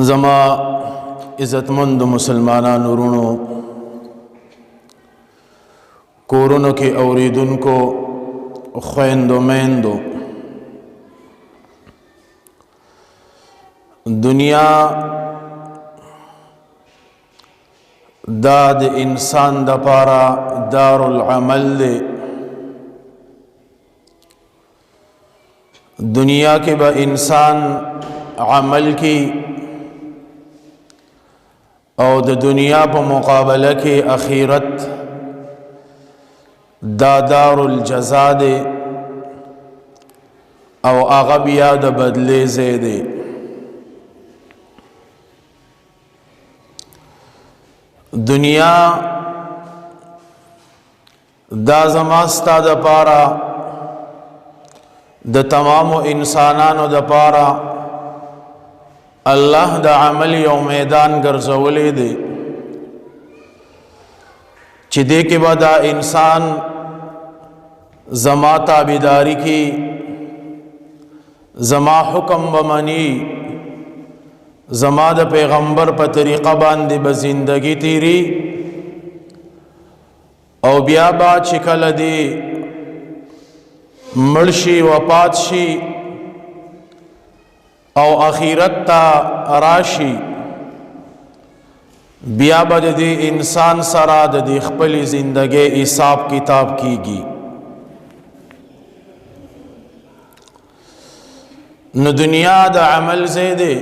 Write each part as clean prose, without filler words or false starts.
زما عزتمند مسلمانان ورونو کورونو کې اوریدونکو خويندو میندو دنیا دا د انسان د پاره دار العمل دی. دنیا کې به انسان عمل کی او د دنیا په مقابله کې اخرت دا دار الجزا دی او هغه بیا د بدلې ځای دی. دنیا دا زما ستا د پاره د تمام انسانانو د پاره الله د عمل یو میدان ګرځولې دی چې دې کې به دا انسان زما تابعداري کی زما حکم بمنی زما د پیغمبر په طریقه باندې به زندگی تیری او بیا با چې کله دی مرشی وفات شي او اخرت تا راشي بیا به د انسان سره د خپل زندګۍ حساب کتاب کیږي. نو دنیا د عمل زیده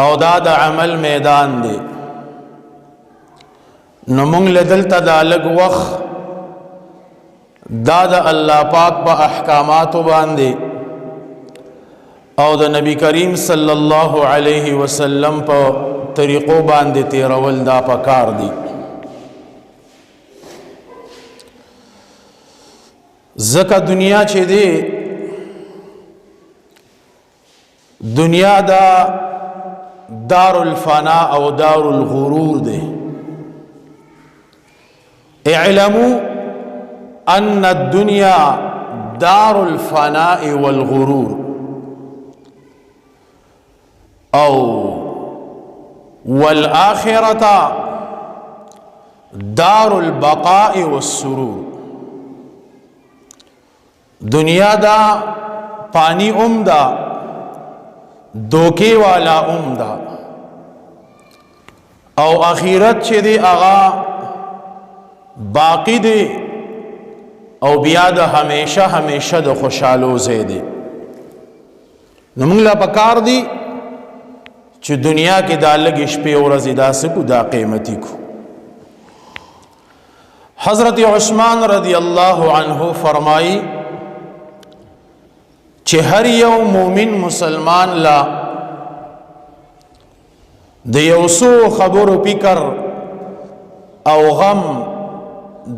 او دا د عمل میدان دی. نو مونږ لدلته دا لږ وخت دا د الله پاک په احکاماتو باندې او د نبی کریم صلی الله علیه وسلم په طریقو باندې تیرول دا پکار دی. ځکه دنیا چې دی دنیا دا دار الفنا او دار الغرور دی. اعلموا ان الدنيا دار الفناء والغرور او والآخرة دار البقاء والسرور. دنیا دا پانی دا دوکے والا دا او آخرت چه دی آغا باقی دی او بیا د همیشه همیشه د خوشحالو زیده. نو موږ لا پکار دی چې دنیا کې دا لږ شپې او ورځې داسې کو دا قیمتي کو. حضرت عثمان رضی الله عنه فرمائی چې هر یو مومن مسلمان لا د یو څو خبرو فکر او غم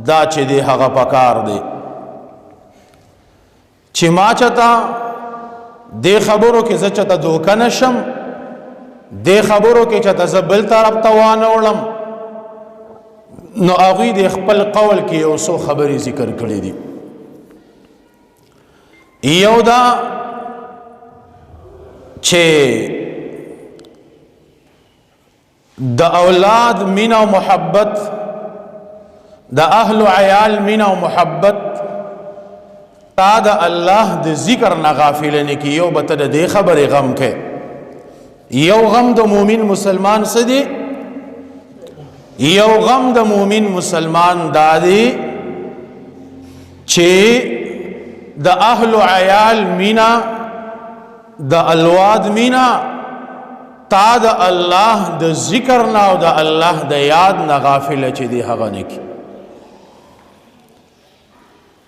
دا چې دی هغه پکار دی چې ما چتا دې خبرو کې زه چتا دوکه نشم دې خبرو کې چتا زه بل طرف ته وانه وړم. نو هغوی د خپل قول کې یو څو خبرې ذکر کړې دي. یو دا چې د اولاد مینه او محبت د اهل عیال مینه او محبت تا د الله د ذکر نه غافل نه کی. یو بته د خبره غم کې یو غم د مؤمن مسلمان سدي یو غم د مؤمن مسلمان دادي چې د اهل عیال مینا د الواد مینا تا د الله د ذکر نه او د الله د یاد نه غافل چې دی هغه نه کی.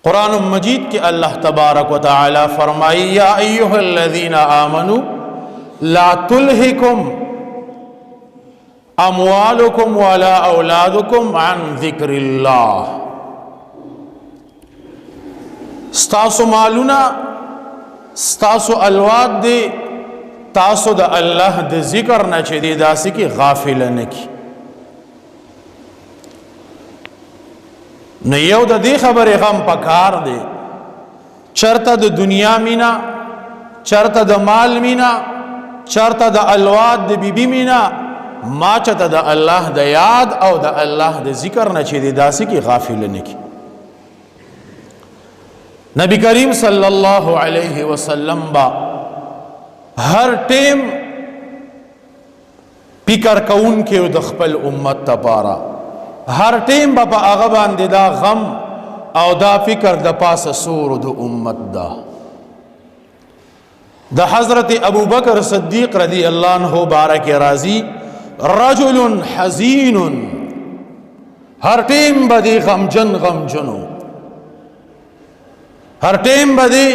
قرآن مجید کے اللہ تبارک و تعالی فرمائی یا ایہا الذین آمنوا لا تلہکم اموالکم ولا اولادکم عن ذکر اللہ. ستاسو مالونا ستاسو الواد دے تاسو دا اللہ دا ذکر نہ چے دی داسی کی غافل نکی. نو یو د دې خبرې غم پکار دی چرته د دنیا مینا چرته د مال مینا چرته د الواد د بیبي مینا ما چته د الله د یاد او د الله د ذکر نه چې دی داسې کې غافل نه کی. نبی کریم صلی الله علیه وسلم با هر ټیم فکر کون کې د خپل امت لپاره هر ټیم با په هغه باندې دا غم او دا فکر د پاسه سور د امت دا. د حضرت ابو بکر صدیق رضی اللہ عنہ بارک راضی رجل حزین ہر ٹیم بدی غمجن غمجنو ہر ٹیم بدی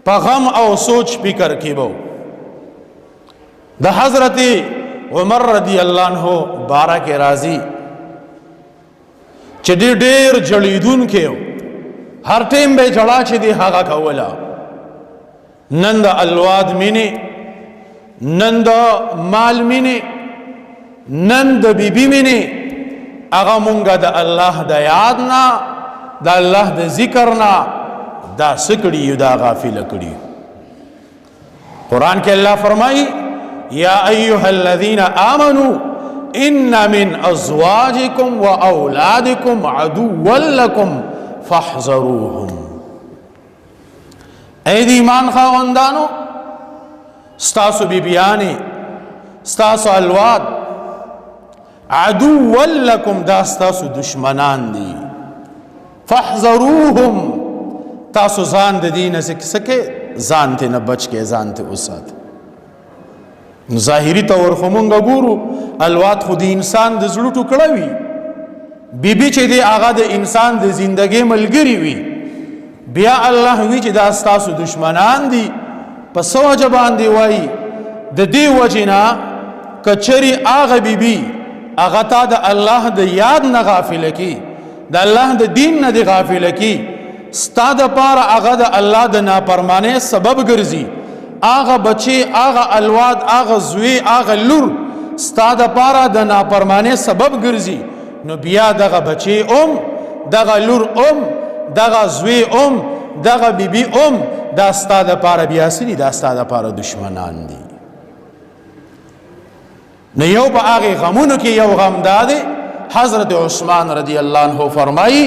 پا غم او سوچ فکر کی بو. د حضرت عمر رضی اللہ عنہ بارک راضی چې دی ډیر جړیدون کېو هر ټیم به جړا چې دی هغه کوله. نن د الواد مینې نن د مال مینې نن د بیبي مینې هغه مونږه د الله د یاد نه د الله د ذکر نه دا څه کړي یو دا غافله کړي. قرآن کې الله فرمایي یا ایها الذین آمنوا ان من ازواجکم و اولادکم عدوا لکم فاحذروهم. اے دی ایمان خاوندانو ستاسو بیبیانی ستاسو الواد عدوا لکم دا ستاسو دشمنان دی. فاحذروهم تاسو ځان د دې نه سکه ځان ته نه بچ کې ځان ته وسات. ظاهری طور خو مونږ ګورو الواد خو د انسان د زړه ټوکړه وي بیبي چې دی هغه د انسان د زندګۍ ملګری وي. بیا الله وی چې دا ستاسو دشمنان دي په څه وجه باندې وایي د دې وجې نه کچري هغه بیبي هغه تا د الله د یاد نه غافله کی د الله د دین نه دی غافله کی ستا دپاره هغه د الله د نافرمانۍ سبب ګرځي. هغه بچی هغه الواد هغه زوی هغه لور ستا دپاره د نافرمانۍ سبب ګرځي. نو بیا دغه بچی دغه لور دغه زوی دغه بیبي دا ستا دپاره بیا څه دي دا ستا دپاره دشمنان دي. نو یو په هغې غمونو کې یو غم دا دی حضرت عثمان رضی الله عنه فرمایي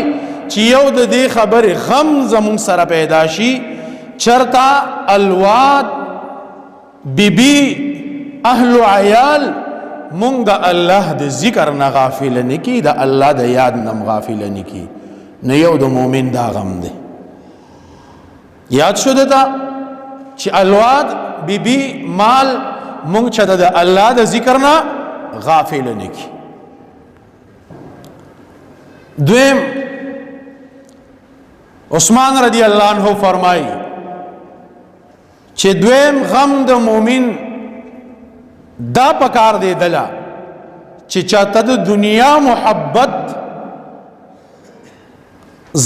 چې یو د دې خبرې غم زمونږ سره پیدا شي چرته الواد بیبي اهل عیال مونږ د الله د ذکر نه غافل نه کی د الله د یاد نه غافل نه کی. نو یو د مؤمن دا غم دی. یاد شو دتا چې الواد بیبي مال مونږ چې د الله د ذکر نه غافل نه کی. دویم عثمان رضی اللہ عنہ فرمائی چې دویم غم د مومن دا پکار دی دلا چې چاته د دنیا محبت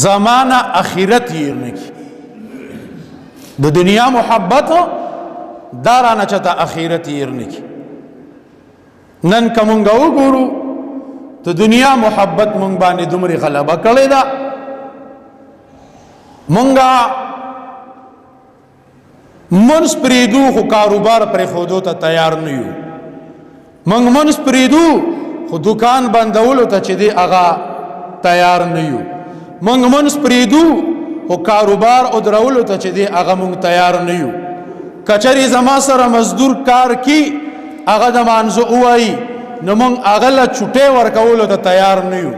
زمانہ اخرت یې نکی. د دنیا محبت دارانه چاته اخرت یې نکی. نن کومنګ وګورو ته دنیا محبت مونږ باندې دومره غلبه کړې ده مونږه منس پریدو خو کاروبار پر خودو ته تیار نه یو. مونږ منس پریدو خو دکان بندولو ته چې دی هغه تیار نه یو. مونږ منس پریدو خو کاروبار او درولو ته چې دی هغه مونږ تیار نه یو. کچری زما سره مزدور کار کی هغه د مانزو وایي نو مونږ هغه له چوټې ورکولو ته تیار نه یو.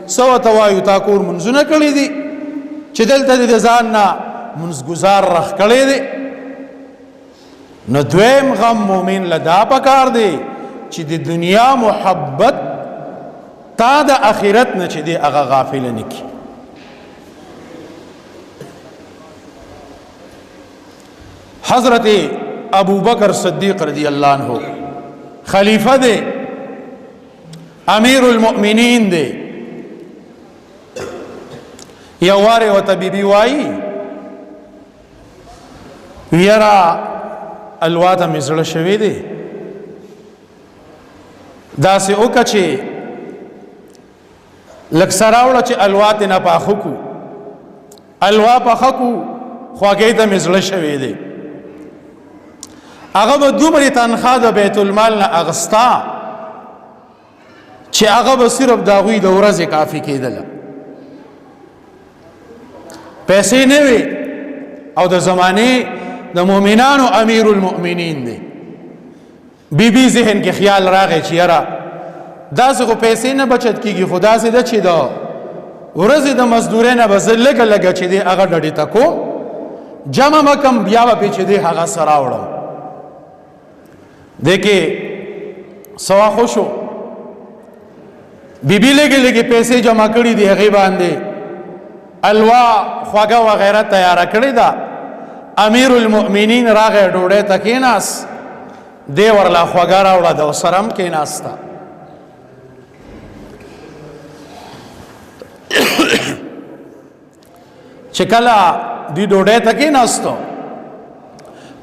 څه ورته وایو تا کور منځونه کړي دي چې دلته د ځان نه منځګزار رخ کړی دی. نو دویم غم مومن له دا پکار دی چې د دنیا محبت تا د آخرت نه چې دی هغه غافل نه کړي. حضرت ابو بکر صدیق رضی اللہ عنہ خلیفہ دے امیر المؤمنین دے. یو واره ورته بیبي وایي یاره الواده مې زړه شوی دی داسې وکړه چې لږ سره راوړه چې الوا ترې نه پاخه کړو. الوا پاخه کړو خواږی ته مې زړه شوی دی. هغه به دومره تنخواه د بیت المال نه اغستا چې هغه به صرف د هغوی د ورځې کافي کېدله، پیسې نه وي. او د زمانې د مؤمنانو امیر المؤمنین دی. بی ذهن کې خیال راغی چې یاره داسې خو پیسې نه بچت کېږي، خو داسې ده چې د ورځې د مزدورۍ نه به زه لږه لږه چې دی هغه ډډې ته کوم، جمع به کم، بیا به پې چې دی هغه سره راوړم. دی کې سوا خوشو بیبي لږې لږې پیسې جمع کړي دي، هغې باندې الوا خواږه وغیره تیاره کړې ده. امیر المؤمنین راغی ډوډۍ ته کېناست، دی ورله خواږه راوړه، د ورسره هم کېناسته. چې کله دی ډوډۍ ته کېناستو،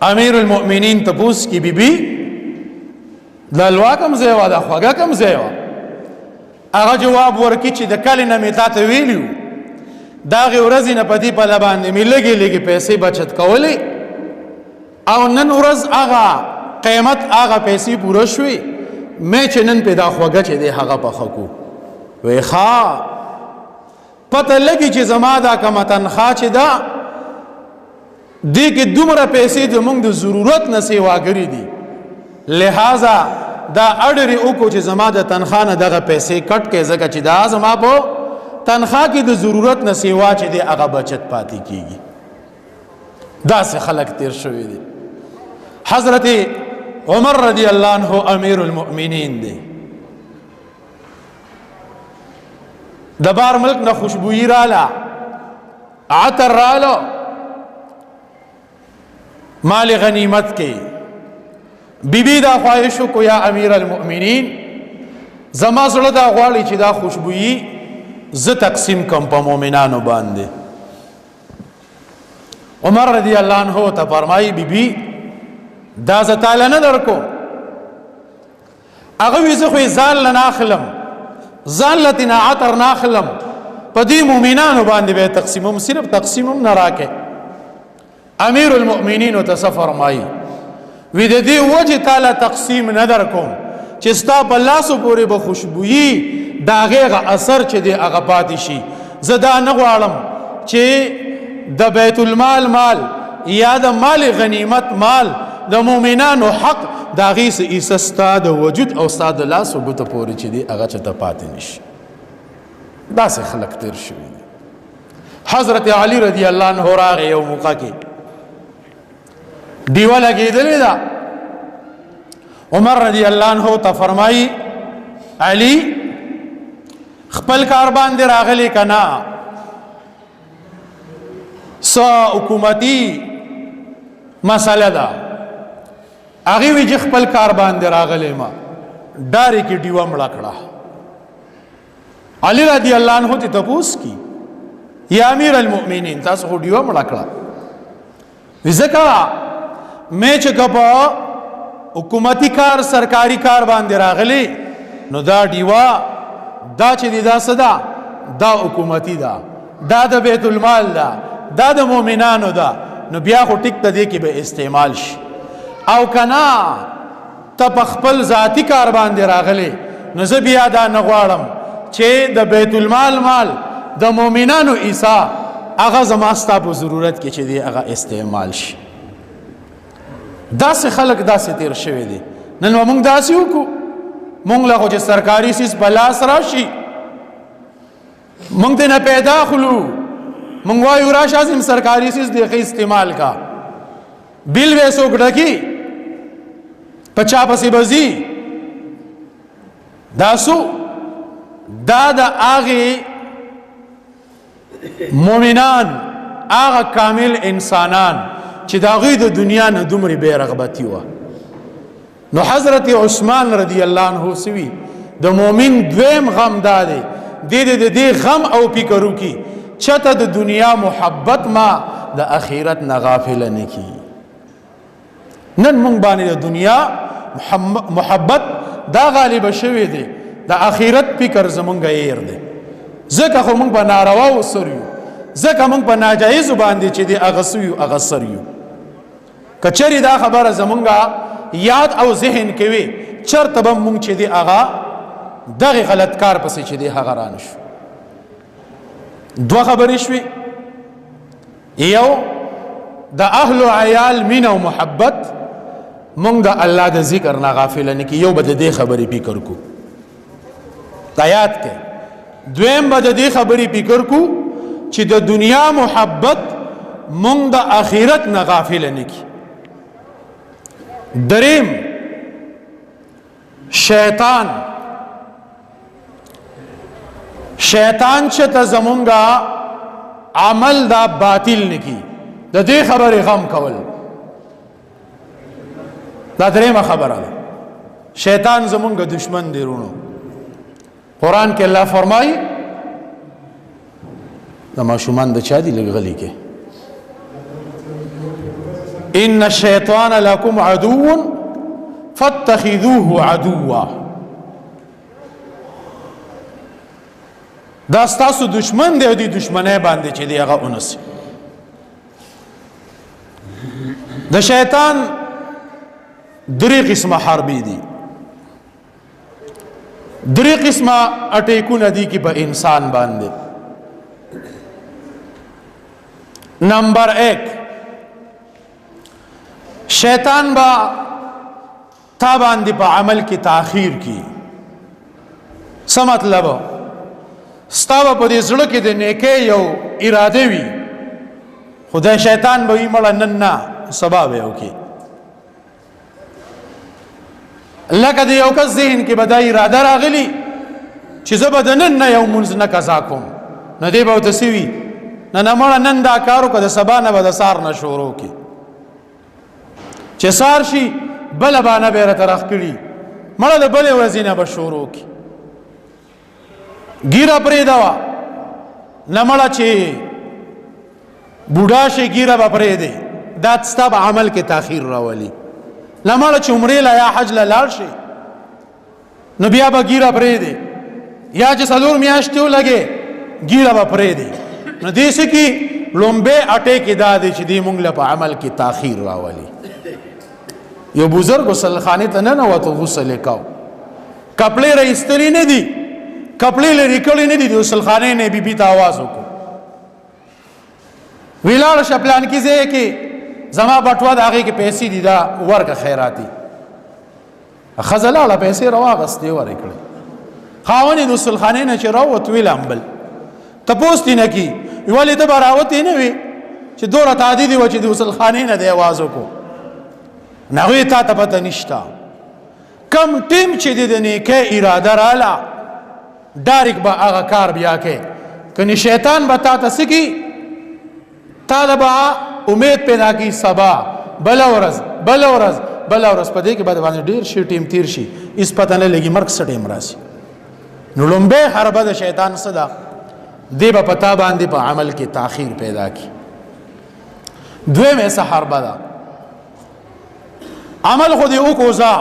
امیر المؤمنین تپوس کی بیبي د الوا کوم ځای وه، د خواږه کوم ځای وه؟ هغه جواب ورکړي چې د کلې نه مې تا ته ویلي وو د هغې ورځې نه په دې پله باندې مې لږې لږې پیسې بچت کولې، او نن ورځ هغه قیمت هغه پیسې پوره شوې، مې چې نن پې دا خوږه چې دی هغه پخه کو. وی ښه پته لګي چې زما دا کومه تنخواه چې ده دې کې دومره پیسې زموږ د ضرورت نه سیواګرې دي، لہذا دا اډرې وکړو چې زما د تنخواه نه دغه پیسې کټ کړې، ځکه چې دا زما په تنخواه کې د ضرورت نه سیوا چې دی هغه بچت پاتې کېږي. داسې خلک تیر شوي دي. حضرت عمر رضی الله عنه امیر المؤمنین دی. د بار ملک نه خوشبویی راله، عطر رالو، مال غنیمت کې بیبي دا خواهش کو یا امیر المؤمنین زما زړه دا غواړي چې دا خوشبویی زه تقسیم کم په مؤمنانو باندې. عمر رضی الله عنه ته فرمایي بیبي دا زه تاله نه درکوم. هغه وی زه خو یې ځان له نه اخلم، ځان له تېنه عطر نه اخلم، په دې مؤمنانو باندې به یې تقسیموم، صرف تقسیموم نه راکې. امیر المؤمنینو ته څه فرمایي؟ وی د دې وجې تاله تقسیم نه درکوم چې ستا په لاسو پورې به خوشبویي د هغې هغه اثر چې دی هغه پاتې شي. زه دا نه غواړم چې د بیت المال مال یا د مال غنیمت مال د مؤمنانو حق د هغې څه حصه ستا د وجود او ستا د لاسو ګوته پورې چې دی هغه چېرته پاتې نه شي. داسې خلک تېر شوي دي. حضرت علی رضی الله عنه راغی یو موقع کې ډیوه لګېدلې ده. عمر رضی الله عنه ته فرمایي علی خپل کار باندې راغلی که نه؟ څه حکومتي مسله ده؟ هغې وی چې خپل کار باندې راغلی ما، ډارې کې ډیوه مړه کړه. علی رضی الله عنه ته تپوس کی یا امیر المؤمنین تاسو خو ډیوه مړه کړه؟ ځکه مې چې که په حکومتي کار سرکاري کار باندې راغلی نو دا ډیوه دا چې دی دا څه ده؟ دا حکومتي ده، دا د بیت المال ده، دا د مؤمنانو ده، نو بیا خو ټیک ته دې کې به استعمال شي. او که نه ته په خپل ذاتي کار باندې راغلی نو زه بیا دا نه غواړم چې د بیت المال مال د مؤمنانو حصه هغه زما ستا په ضرورت کې چې دی هغه استعمال شي. داسې خلک داسې تیر شوي دي. نن به موږ داسې وکړو، موږ له خو چې سرکاري څیز په لاس راشي موږ ترې نه پیدا خلو، موږ وایو راشه ځم سرکاري څیز دی ښه استعمال کا، بیل به څوک ډکي په چا پسې به ځي. دا څو دا د هغې مؤمنان هغه کامل انسانان چې د هغوی د دنیا نه دومرې بې رغبتي وه. نو حضرت عثمان رضی الله عنه سوي د مؤمن دویم غم دا دی د دې غم او فکر وکړي چته د دنیا محبت ما د اخرت نه غافله نه کړي. نن موږ باندې د دنیا محبت دا غالبه شوی دی، د اخرت فکر زمونږ هیر دی. ځکه خو موږ په نارواو سر یو، ځکه موږ په ناجایزو باندې چې دی هغه سو یو هغه سر یو. کچری دا خبره زمونږه یاد او ذهن کې وي چرته به مونږ چې دی هغه دغه غلط کار پسې چې دی هغه رانه شو. دوه خبرې شوې، یو د اهل و عیال مینه او محبت مونږ د الله د ذکر نه غافل نه کی، یو به د دې خبرې فکر کو دا یاد کې. دویم به د دې خبرې فکر کو چې د دنیا محبت مونږ د آخرت نه غافل نه کی. دریم شیطان چې ته زمونږه عمل دا باطل نه کی، د دې خبرې غم کول دا دریمه خبره ده. شیطان زمونږه دشمن دی رونو. قرآن کې الله فرمایي د ماشومان د چا دي لږ غلي کې ان الشیطان لکم عدو فاتخذوه عدوا، دا ستاسو دشمن دی او دی دشمنه باندې چې دی هغه اونس. د شیطان درې قسمه حربي دي، درې قسمه اٹیکونه دي کې په انسان باندې. نمبر 1 شیطان با تا باندې په عمل کې تاخير کی. څه مطلب؟ ستا په دې زړه کې د نیکۍ یو اراده وي، خدای شیطان به یې مړه نن نه سبا به وکړي. لکه د یو کس ذهن کې به دا اراده راغلی چې زه به د نن نه یو مونځ نه قضا کوم، نه دی به ورته څه وي نه مړه نن دا کار وکړه، د سبا نه به د سهار نه شروع کړي. چې سهار شي بله بانه به یې راته رخ کړي، مړه د بلې ورځې نه به شروع کړي. ګیره پرېږده وه نه مړه چې بوډا شي ګیره به پرېږدې، دا ستا به عمل کې تاخیر راولي. نه مړه چې عمرې له یا حج له لاړ شي نو بیا به ګیره پرېږدې، یا چې 4 میاشتې ولګې ګیره به پرېږدې. نو دې څه کې لومبې اټې کې دا دی چې دې مونږ له په عمل کې تاخیر راولي. یو بزرگ غسل خانه ته نه نوته غسل وکاو، کپڑے رایستلی نه دي، کپڑے لري کړي نه دي، د غسل خانه نه بیبي ته आवाज وکړو ویلاړ شپلان کې ځای کې زما بټوا د هغه کې پیسې دي دا ورکه خیراتی خزلاله پیسې راواغستې ورکړي. خاوني د غسل خانه نه چې راوت ویل امبل ته پوسټ نه کی ویلې ته براوت نه وي چې دوره تعدیدي و چې د غسل خانه نه دی आवाज وکړو. نغوی تا ته پته نشته کم ټیم چې د نیکۍ اراده راله ډایرک به هغه کار بیا کې کني شیطان به تا ته څه کي، تا د به امید پیدا کی سبا بله ورځ په دې کې به د باندې ډېر شي ټیم تیر شي، هېڅ پته نه لګي مرګ څه ټیم راشي. نو لومبۍ حربه د شیطان څه ده؟ دی به په تا باندې په عمل کې تاخیر پیدا کی. دویمه څه حربه ده؟ عمل خو دې وکوزا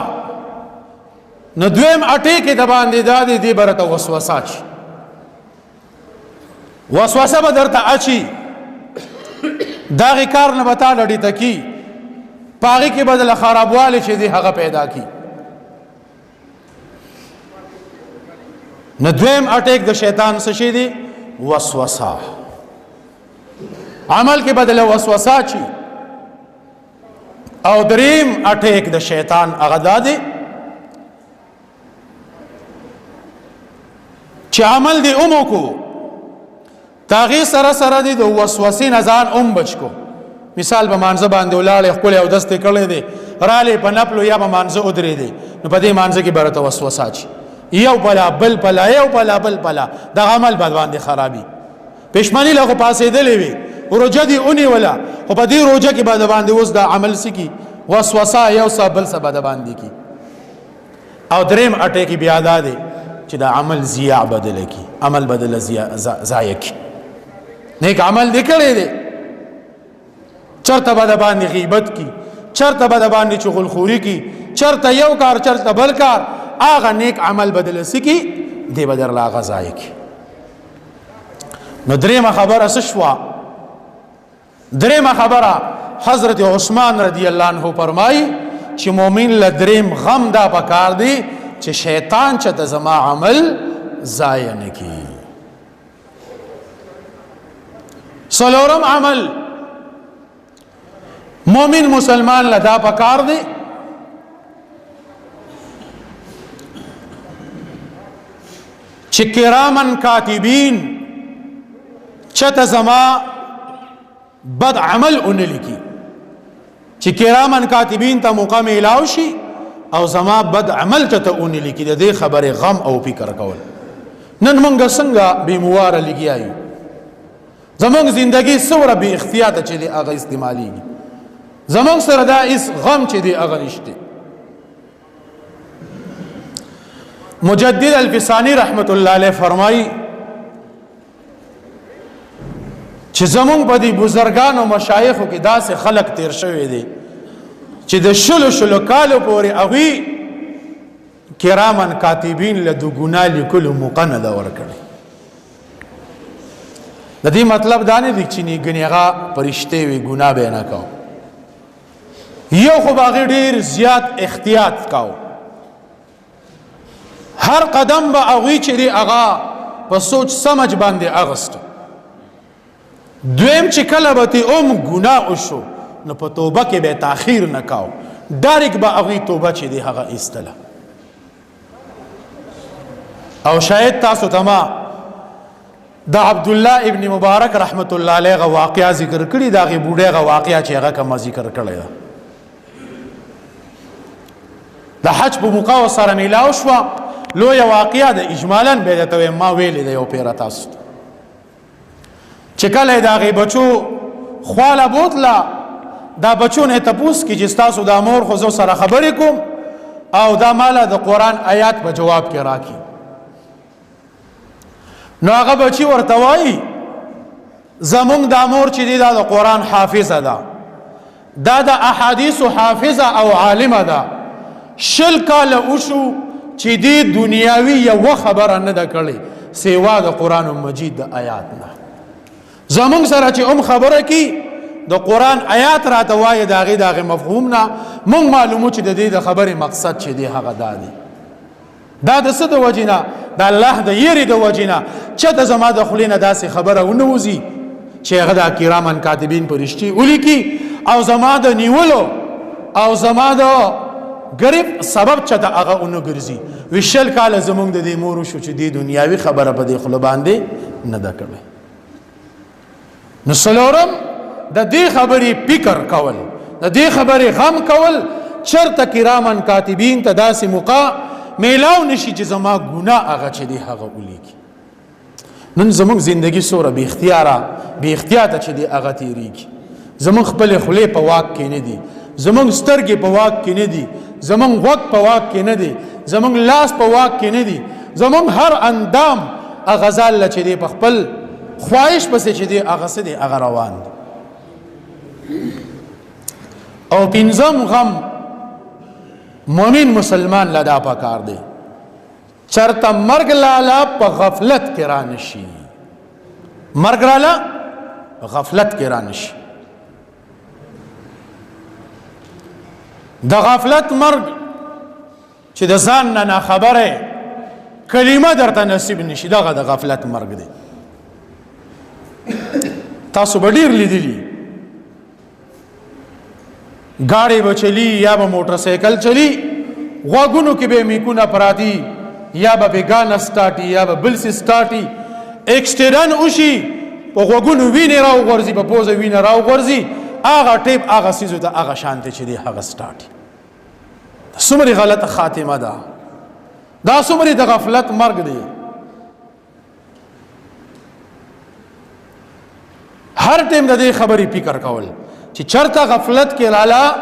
نو دویم اټې کې د باندې دا دی برته وسوسه شي، وسوسه به درته اچي، دغه کار نه به تا لړې ته کی، په هغې کې به دله خرابوالی چې دی هغه پیدا کی. نو دویم اټیک د شیطان څه شي دی؟ وسوسه. عمل کې به دله وسوسه چي. او دریم اٹیک د شیطان هغه دا دی چې عمل دی اومو کو تاغي سره دی د وسوسې نه ځان بچ کو. مثال به مانځه باندې ولاړې ښکلې اودس دې کړی دی رالې په نپلو یا به مانځه ودرېدې نو په دې مانځه کې به راته وسوسه اچي، یو پلا بل پلا یو پلا بل پلا دغه عمل به باندې خرابي. پښمني له خو پاسېدلې وي روجه دی اونی ولا خو په دې روجه کې بعد باندې اوس دا عمل سکی وسوسه یو څه بل څه بعد باندې کی. او دریم اٹه کې بیا دا دی چې دا عمل ضیاع بدل کی، عمل بدل ضایع کی. نیک عمل دکړې دی چرته بعد باندې غیبت کی، چرته بعد باندې چغلخوری کی، چرته یو کار چرته بل کار، هغه نیک عمل بدل سکی دی بدر لا غزای کی. نو درېمه خبره څه شوه؟ درېمه خبره حضرت عثمان رضی اللہ عنہ فرمائی چې مومن لدریم غم دا پکار دی چې شیطان چته زما عمل ضایع نکي. څلورم عمل مومن مسلمان لدا پکار دی چې کرامن کاتبین چته زما بد عمل اون لکی، چې کرامن کاتبین ته موقع میلاو شي او زما بد عمل چته اون لکی، د دې خبره غم او فکر کول. نن مونږ څنګه بیموار لګیایو، زمونږ زندگی سوره بی اختیار چې دی هغه استعمالیږي، زمونږ سره دا اس غم چې دی هغه نشته. مجدد الفسانی رحمت الله علیه فرمایي چې زمونږ په دې بزرګانو مشایخو کې داسې خلق تیر شوی دی چې د شلو کالو پورې هغوی کرامن کاتبین له د ګناه لیکلو موقع نه ده ورکړې. د دې مطلب دا نه دی چې ګنې هغه فرشتې وي ګناه به نه کوو، یو خو به هغې ډېر زیات احتیاط کوو، هر قدم به هغوی چې دی هغه په سوچ سمج باندې اغسته. دویم چې کله به تی ګناه وشو نو په توبه کې به تاخیر نه کاو، ډایرک به هغوی توبه چې دی هغه ایستله. او شاید تاسو ته ما د عبدالله ابن مبارک رحمت الله علیه غ واقعه ذکر کړي، د هغې بوډۍ غ واقعه چې هغه کومه ذکر کړې ده. د حج په موقع ورسره میلاو شوه، لویه واقعه ده، اجمالا به درته وایم، ما ویلې ده یو پیره تاسو ته چې کله یې د هغې بچو خواله بوتله، دا بچو نه تپوس کړي چې ستاسو دا مور خو زه سره خبرې کوم او دا ماله د قرآن آیات په جواب کې راکړي. نو هغه بچي ورته وایي زمونږ دا مور چې دی دا د قرآن حافظه ده، دا د احادیثو حافظه او عالمه ده، 20 کاله وشو چې دی دنیاوي یوه خبره نه ده کړې سوا د قرآن مجید د آیات نه. زمونږ سره چې خبره کی د قرآن آیات راته وایي د هغې مفهوم نه مونږ معلومو چې د دې د خبرې مقصد چې دی هغه دا دی. دا د څه د وجې نه؟ د الله د یېرې د وجې نه چېرته زما د خولې نه داسې خبره ونه وځي چې هغه د کرامن کاتبین فرشتې ولیکي او زما د نیولو او زما د غریب سبب چته هغه ونه ګرځي. 20 کاله زمونږ د دې مور وشو چې دې دنیاوي خبره په دې خوله باندې نه ده کړې. نو څلورم د دې خبرې فکر کول، د دې خبرې غم کول، چرته کرامن کاتبین ته داسې موقع میلاو نشي چې زما ګناه هغه چې دی هغه ولیکي. نن زمونږ زندگی سوره بې اختیاته چې دی هغه تیریږي. زمونږ خپلې خولې په واک کې نه دي، زمونږ سترګې په واک کې نه دي، زمونږ غوږ په واک کې نه دی، زمونږ لاس په واک کې نه دی، زمونږ هر اندام هغه ځاله چې دی په خپل خواهش پسې چې دی هغه څه دی هغه روان دی. او پنځم غم مومن مسلمان لدا پکار دی چرته مرګ لاله په غفلت کې را نشي، مرګ لاله په غفلت کې را نشي. د غفلت مرګ چې د ځان نه خبره کلمه درته نصیب نشي، دغه د غفلت مرګ دی. تاسو به ډېر لیدلي گاڑی به چلی یا به موټر سایکل چلی، غوږونو کې به میکونه پراتی، یا به ګان سٹارټي یا به بل څه سٹارټي، اکسیډنټ وشي په غوږونو وینې راوغورځي، په پوزه وینې راوغورځي، هغه ټیپ هغه څیزو ته هغه شانتې چې دی هغه سٹارټي. څومره غلطه خاتمه ده، دا څومره د غفلت مرګ دی. هر ټیم د دې خبرې فکر کول چې چرته غفلت کې رااله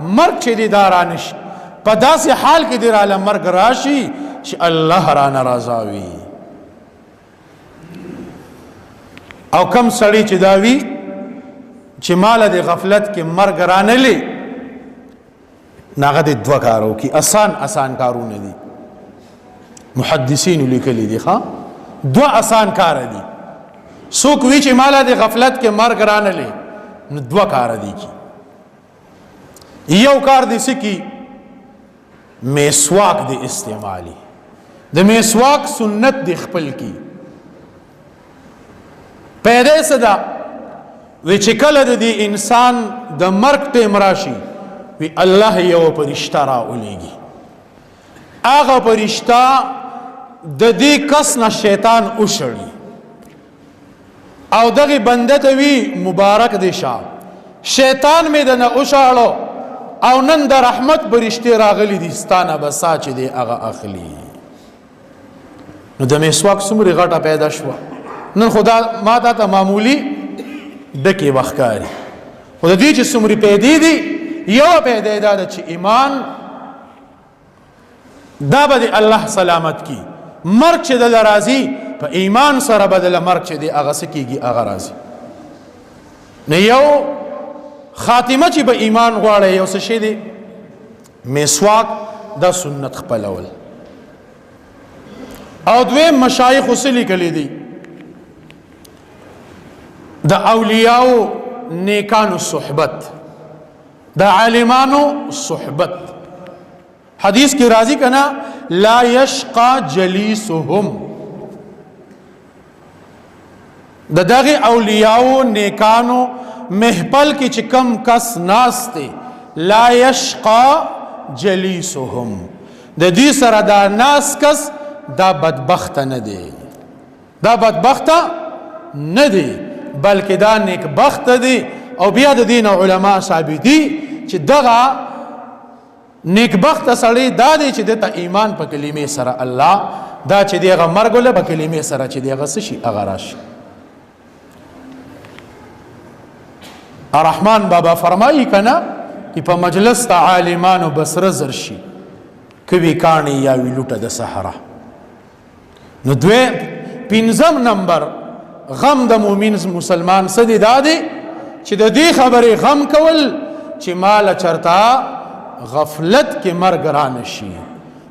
مرګ چې دی دا رانشي، په داسې حال کې دی رااله مرګ راشي چې الله را ناراضه وي. او کم سړی چې دا وي چې مال د غفلت کې مرګ رانلی، ناغه د دوه کارو کې آسان کارونه دي. محدثین لیکلي دي ښا دوه آسان کار دي. څوک وی چې مال د غفلت کې مرګ رانلی نو دوه کار دي کی یو کار دې سکی میسواک دې استعمالي د میسواک سنت دې خپل کی پیدا صدا وی چې کله د دې انسان د مرګ ټیم راشي وی الله یو فرشتہ راولېږي هغه فرشتہ د دې کس نه شیطان وشړي او دغه بنده ته وی مبارک دې شه شیطان مې د نه وشاړو او نن د رحمت فرشتې راغلي دي ستانه بسا چې دې هغه اخلي نو د میسواک څومره غټه پیدا شوه نن خدا ما ته معمولی ډکې وښکاري خو د دې چې څومره پیدا دي یو پیدا ده چې ایمان دا به الله سلامت کی مرګ چې د راضي په ایمان سره بدل مرګ چې د هغه سکیږي هغه راضي نه یو خاتمه چې به ایمان غواړي یو څه شي دی میسواک دا سنت خپلول او دویم مشایخ وسلی کلی دی د اولیاء نیکانو صحبت د عالمانو صحبت حدیث کی راضی کنا لا یشقى جلیسهم د دغه اولیاء نیکانو محفل کی چکم کس ناسته لا یشقى جلیسهم د دې سره دا ناس کس دا بدبخت نه دی دا بدبخت نه دی بلکې دا نیک بخت دی او بیا د دین علما ثابتي چې دغه نیک بخت سړی دا دی چې د ایمان په کلمې سره الله دا چې دغه مرګ له په کلمې سره چې دغه شي هغه راشي الرحمن بابا فرمایي کنا چې په مجلس ته عالمانو بسره زرشي کوي کانی یا ویلوټه د صحرا نو دوی پنځم نمبر غم د مؤمن مسلمان سدي دادي چې د دې خبرې غم کول چې مال چرتا غفلت کې مرګ رانه شي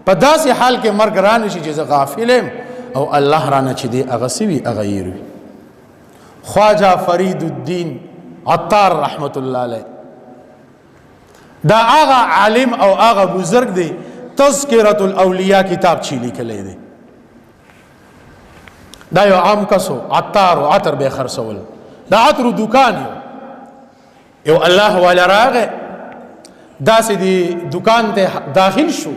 په داسې حال کې مرګ رانه شي چې غافل او الله رانه چې دی هغه سوي هغه یې خواجه فرید الدین عطار رحمت الله علیه دا هغه عالم او هغه بزرگ دی تذکرۃ الاولیاء کتاب چی لیکلی دی دا یو عام کسو عطار او عطر به خرڅول دا عطر دکان یو الله ولا راغه داسې دی دکان ته داخل شو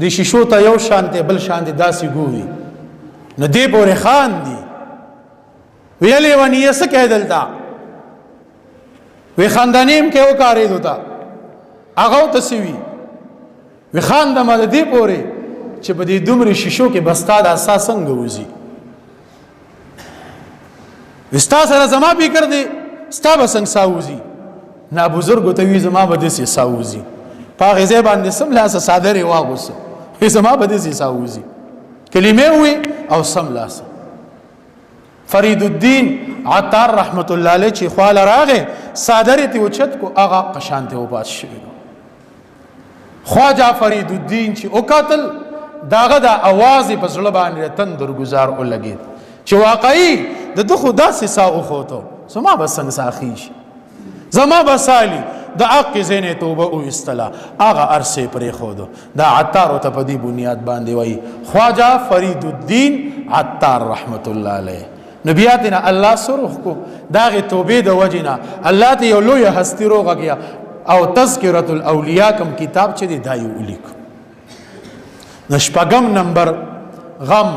د شیشو ته یو شانته بل شانته داسې ګوري نو دی پورې خان دی ویلې ونی یې څه کېدلتا وی خاندانیم کې وکارې دوتا هغه تسوي وی خان د مددي پورې چې په دې دومره شیشو کې بستا د اساس څنګه وځي وستا سره زما فکر دی ستا به څنګه ساوځي نا بزرګ ته وی زما به دې ساوځي په غزه باندې سم لاس صادره واغوس وی زما به دې ساوځي کلمه وی او سم لاس فرید الدین عطار رحمت الله علیه چې خواله راغه صادره ته وچت کو هغه قشانته وباس شي خواجه فرید الدین چې او قاتل داغه د आवाज په زړه باندې تندر گزار او لګید چې واقعي د خدا سسا او خوته زما بسنګ ساخیش زما بسالی د حق زینه توبه او استلا هغه ارسه پرې خودو دا عطار ته په دې بنیاد باندې وای خواجه فرید الدین عطار رحمت الله علیه نبیاتنا الله سرخ کو داغه توبه د وجنا الله ته یو لوی هستی روغه کیا او تذکرۃ الاولیاء کم کتاب چې دی دایو ولیک نشپغم نمبر غم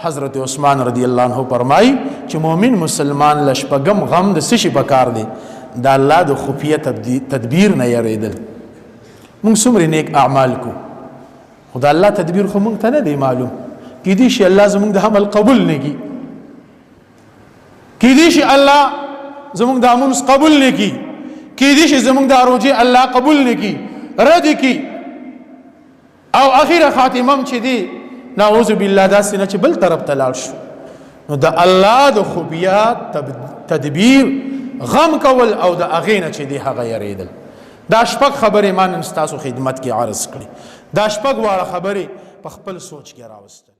حضرت عثمان رضی الله عنه فرمای چې مؤمن مسلمان لشپغم غم د سشي پکار دی دا الله د خفیه تدبیر نه یریدل موږ څومره نیک اعمال کو خدای الله تدبیر خو موږ ته نه دی معلوم کې دي شي الله زموږ د عمل قبول نه کی کې دي شي الله زموږ د عمل قبول نه کی کې دي شي زموږ د روزي الله قبول نه کی رد کی او اخیره خاتمه چې دی نعوذ بالله داسې نه چې بل طرف ته لاړ شو نو د الله د خفیه تدبیر غم کول او د اغینه چې دی هغه یریدل دا شپږ خبرې ما نن ستاسو خدمت کې عرض کړې دا شپږ واړه خبرې په خپل سوچ کې راوستل